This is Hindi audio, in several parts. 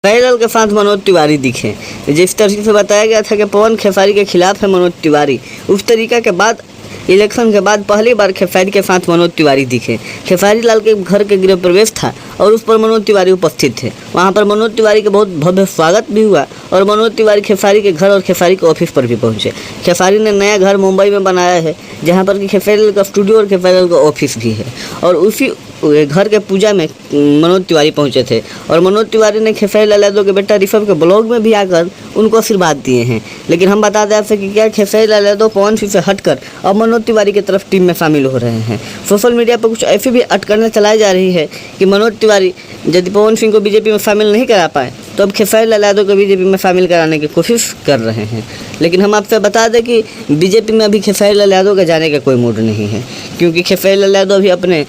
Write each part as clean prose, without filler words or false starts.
खेसारी के साथ मनोज तिवारी दिखे। जिस तरीके से बताया गया था कि पवन खेसारी के खिलाफ है मनोज तिवारी, उस तरीका के बाद इलेक्शन के बाद पहली बार खेसारी के साथ मनोज तिवारी दिखे। खेसारी लाल के घर के गृह प्रवेश था और उस पर मनोज तिवारी उपस्थित थे। वहां पर मनोज तिवारी का बहुत भव्य स्वागत भी हुआ और मनोज तिवारी खेसारी के घर और खेसारी के ऑफिस पर भी पहुंचे। खेसारी ने नया घर मुंबई में बनाया है जहां पर कि खेसारी का स्टूडियो और खेसारी का ऑफिस भी है और उसी घर के पूजा में मनोज तिवारी पहुंचे थे और मनोज तिवारी ने खेसारी लाल यादव के बेटा ऋषभ के ब्लॉग में भी आकर उनको आशीर्वाद दिए हैं। लेकिन हम बता दें आपसे कि क्या खेसारी लाल यादव पवन सिंह से हटकर अब मनोज तिवारी की तरफ टीम में शामिल हो रहे हैं। सोशल मीडिया पर कुछ ऐसी भी अटकलें चलाई जा रही है कि मनोज तिवारी यदि पवन सिंह को बीजेपी में शामिल नहीं करा पाए तो अब खेसारी लाल यादव को बीजेपी में शामिल कराने की कोशिश कर रहे हैं। लेकिन हम आपसे बता दें कि बीजेपी में अभी खेसारी लाल यादव का जाने का कोई मूड नहीं है, क्योंकि खेसारी लाल यादव अभी अपने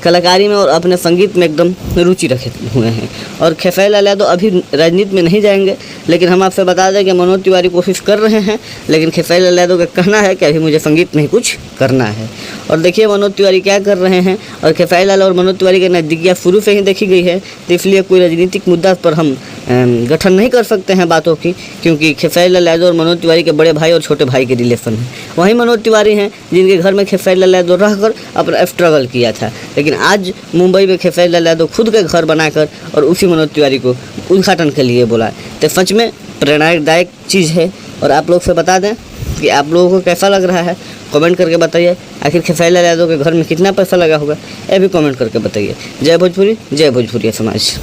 कलाकारी में और अपने संगीत में एकदम रुचि रखे हुए हैं और खेसारी लाल यादव अभी राजनीति में नहीं जाएंगे। लेकिन हम आपसे बता दें कि मनोज तिवारी कोशिश कर रहे हैं, लेकिन खेसारी लाल यादव का कहना है कि अभी मुझे संगीत में ही कुछ करना है। और देखिए मनोज तिवारी क्या कर रहे हैं। और खेसारी लाल और मनोज तिवारी की नज़दीकियाँ शुरू से ही देखी गई है, तो इसलिए कोई राजनीतिक मुद्दा पर हम गठन नहीं कर सकते हैं बातों की, क्योंकि खेसारी लाल यादव और मनोज तिवारी के बड़े भाई और छोटे भाई के रिलेशन है। वहीं मनोज तिवारी हैं जिनके घर में खेसारी लाल यादव रहकर अपना स्ट्रगल किया था, लेकिन आज मुंबई में खेसारी लाल यादव खुद का घर बनाकर और उसी मनोज तिवारी को उद्घाटन के लिए बुलाए। तो सच में प्रेरणादायक चीज़ है। और आप लोग से बता दें कि आप लोगों को कैसा लग रहा है, कमेंट करके बताइए। आखिर खेसारी लाल यादव के घर में कितना पैसा लगा होगा, ये भी कमेंट करके बताइए। जय भोजपुरी, जय भोजपुरी समाज।